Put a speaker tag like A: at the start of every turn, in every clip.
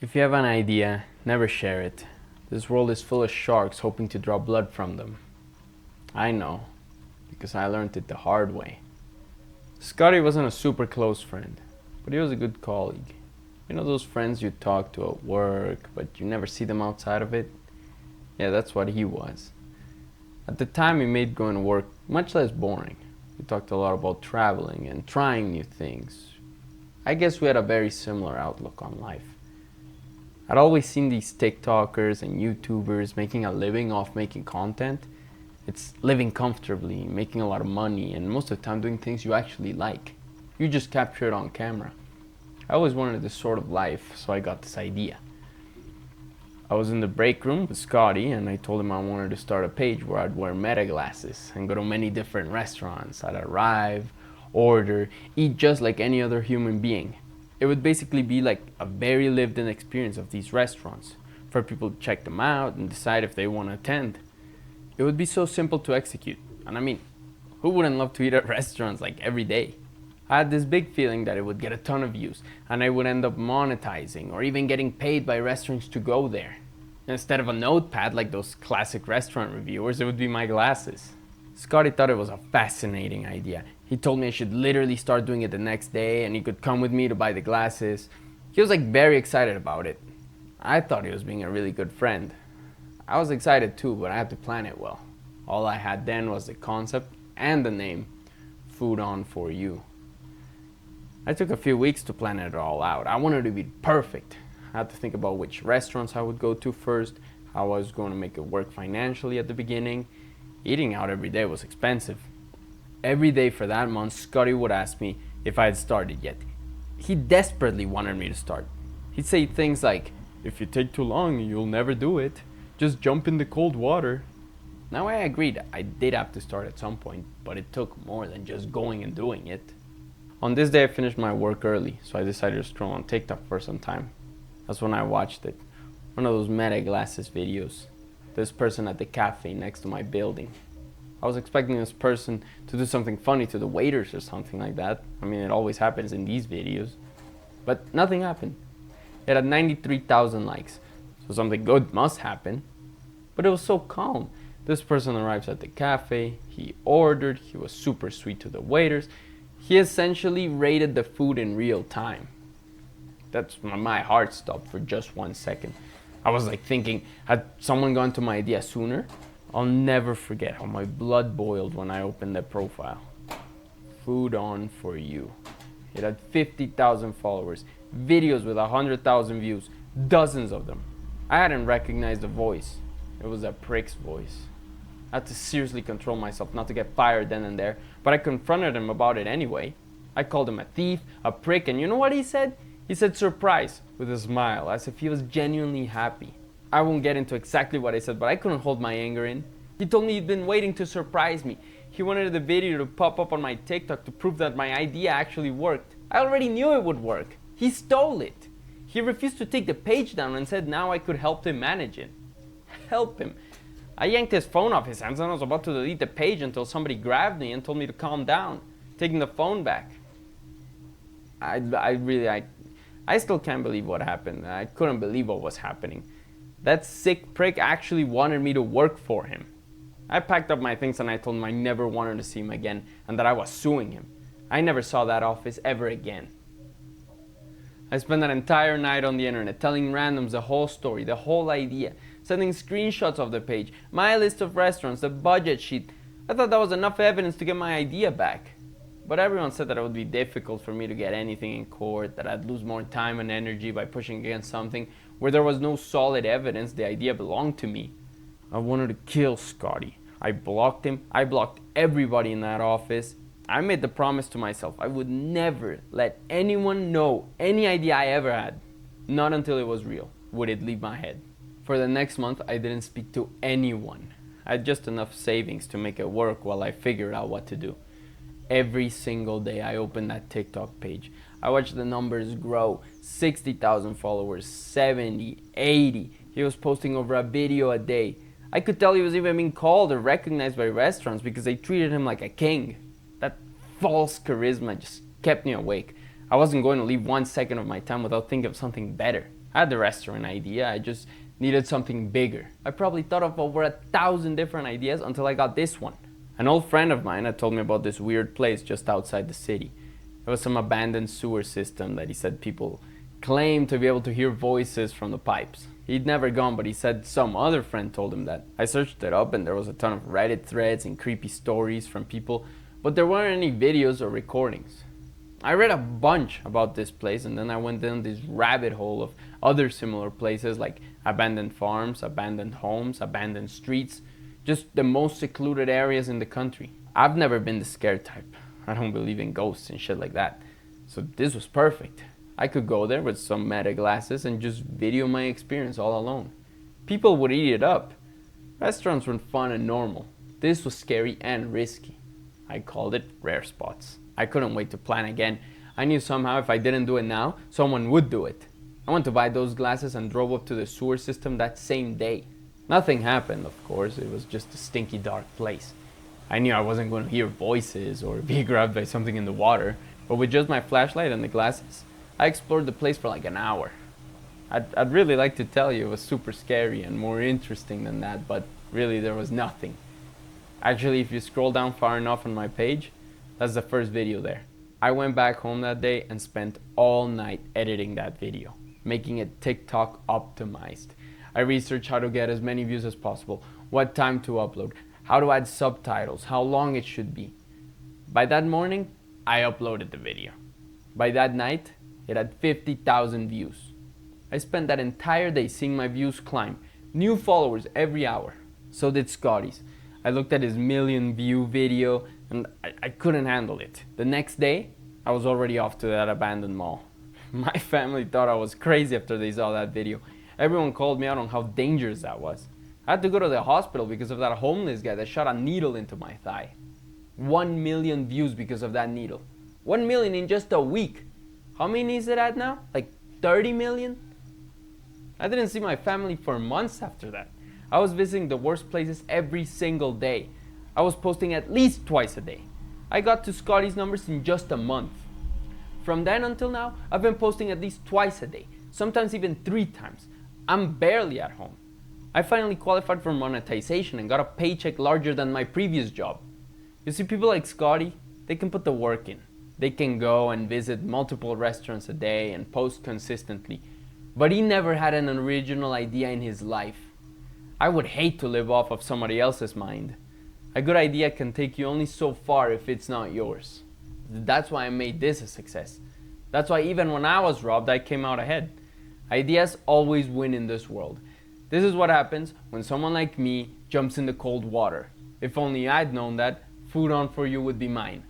A: If you have an idea, never share it. This world is full of sharks hoping to draw blood from them. I know, because I learned it the hard way. Scotty wasn't a super close friend, but he was a good colleague. You know those friends you talk to at work, but you never see them outside of it? Yeah, that's what he was. At the time, he made going to work much less boring. We talked a lot about traveling and trying new things. I guess we had a very similar outlook on life. I'd always seen these TikTokers and YouTubers making a living off making content. It's living comfortably, making a lot of money, and most of the time doing things you actually like. You just capture it on camera. I always wanted this sort of life, so I got this idea. I was in the break room with Scotty, and I told him I wanted to start a page where I'd wear meta glasses and go to many different restaurants. I'd arrive, order, eat just like any other human being. It would basically be like a very lived-in experience of these restaurants, for people to check them out and decide if they want to attend. It would be so simple to execute, and I mean, who wouldn't love to eat at restaurants like every day? I had this big feeling that it would get a ton of views, and I would end up monetizing or even getting paid by restaurants to go there. Instead of a notepad like those classic restaurant reviewers, it would be my glasses. Scotty thought it was a fascinating idea. He told me I should literally start doing it the next day and he could come with me to buy the glasses. He was like very excited about it. I thought he was being a really good friend. I was excited too, but I had to plan it well. All I had then was the concept and the name, Food On For You. I took a few weeks to plan it all out. I wanted it to be perfect. I had to think about which restaurants I would go to first, how I was going to make it work financially at the beginning. Eating out every day was expensive. Every day for that month, Scotty would ask me if I had started yet. He desperately wanted me to start. He'd say things like, "If you take too long, you'll never do it. Just jump in the cold water." Now I agreed, I did have to start at some point, but it took more than just going and doing it. On this day I finished my work early, so I decided to scroll on TikTok for some time. That's when I watched it. One of those meta glasses videos. This person at the cafe next to my building. I was expecting this person to do something funny to the waiters or something like that. I mean, it always happens in these videos. But nothing happened. It had 93,000 likes, so something good must happen. But it was so calm. This person arrives at the cafe, he ordered, he was super sweet to the waiters. He essentially rated the food in real time. That's when my heart stopped for just 1 second. I was like thinking, had someone gone to my idea sooner? I'll never forget how my blood boiled when I opened the profile. Food On For You. It had 50,000 followers, videos with 100,000 views, dozens of them. I hadn't recognized the voice. It was a prick's voice. I had to seriously control myself not to get fired then and there, but I confronted him about it anyway. I called him a thief, a prick, and you know what he said? He said surprise with a smile, as if he was genuinely happy. I won't get into exactly what I said, but I couldn't hold my anger in. He told me he'd been waiting to surprise me. He wanted the video to pop up on my TikTok to prove that my idea actually worked. I already knew it would work. He stole it. He refused to take the page down and said now I could help him manage it. Help him. I yanked his phone off his hands and I was about to delete the page until somebody grabbed me and told me to calm down, taking the phone back. I still can't believe what happened. I couldn't believe what was happening. That sick prick actually wanted me to work for him. I packed up my things and I told him I never wanted to see him again and that I was suing him. I never saw that office ever again. I spent that entire night on the internet telling randoms the whole story, the whole idea, sending screenshots of the page, my list of restaurants, the budget sheet. I thought that was enough evidence to get my idea back. But everyone said that it would be difficult for me to get anything in court, that I'd lose more time and energy by pushing against something where there was no solid evidence the idea belonged to me. I wanted to kill Scotty. I blocked him. I blocked everybody in that office. I made the promise to myself I would never let anyone know any idea I ever had. Not until it was real would it leave my head. For the next month, I didn't speak to anyone. I had just enough savings to make it work while I figured out what to do. Every single day I opened that TikTok page. I watched the numbers grow. 60,000 followers, 70, 80. He was posting over a video a day. I could tell he was even being called or recognized by restaurants because they treated him like a king. That false charisma just kept me awake. I wasn't going to leave 1 second of my time without thinking of something better. I had the restaurant idea, I just needed something bigger. I probably thought of over 1,000 different ideas until I got this one. An old friend of mine had told me about this weird place just outside the city. There was some abandoned sewer system that he said people claimed to be able to hear voices from the pipes. He'd never gone, but he said some other friend told him that. I searched it up and there was a ton of Reddit threads and creepy stories from people, but there weren't any videos or recordings. I read a bunch about this place and then I went down this rabbit hole of other similar places like abandoned farms, abandoned homes, abandoned streets, just the most secluded areas in the country. I've never been the scared type. I don't believe in ghosts and shit like that. So this was perfect. I could go there with some meta glasses and just video my experience all alone. People would eat it up. Restaurants were fun and normal. This was scary and risky. I called it Rare Spots. I couldn't wait to plan again. I knew somehow if I didn't do it now, someone would do it. I went to buy those glasses and drove up to the sewer system that same day. Nothing happened, of course. It was just a stinky, dark place. I knew I wasn't going to hear voices or be grabbed by something in the water, but with just my flashlight and the glasses, I explored the place for like an hour. I'd really like to tell you it was super scary and more interesting than that, but really there was nothing. Actually, if you scroll down far enough on my page, that's the first video there. I went back home that day and spent all night editing that video, making it TikTok optimized. I researched how to get as many views as possible, what time to upload, how to add subtitles, how long it should be. By that morning, I uploaded the video. By that night, it had 50,000 views. I spent that entire day seeing my views climb, new followers every hour. So did Scotty's. I looked at his 1,000,000 view video and I couldn't handle it. The next day, I was already off to that abandoned mall. My family thought I was crazy after they saw that video. Everyone called me out on how dangerous that was. I had to go to the hospital because of that homeless guy that shot a needle into my thigh. 1,000,000 views because of that needle. 1,000,000 in just a week. How many is it at now? Like 30 million? I didn't see my family for months after that. I was visiting the worst places every single day. I was posting at least twice a day. I got to Scotty's numbers in just a month. From then until now, I've been posting at least twice a day, sometimes even 3 times. I'm barely at home. I finally qualified for monetization and got a paycheck larger than my previous job. You see, people like Scotty, they can put the work in. They can go and visit multiple restaurants a day and post consistently. But he never had an original idea in his life. I would hate to live off of somebody else's mind. A good idea can take you only so far if it's not yours. That's why I made this a success. That's why even when I was robbed, I came out ahead. Ideas always win in this world. This is what happens when someone like me jumps in the cold water. If only I'd known that, Food On For You would be mine.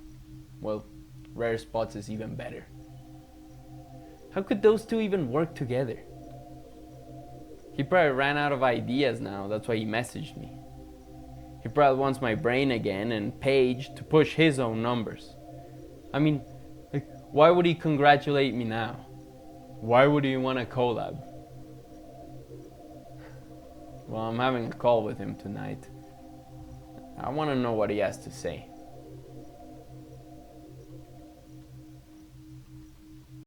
A: Well, Rare Spots is even better. How could those two even work together? He probably ran out of ideas now, that's why he messaged me. He probably wants my brain again and Paige to push his own numbers. I mean, why would he congratulate me now? Why would he want a collab? Well, I'm having a call with him tonight. I want to know what he has to say.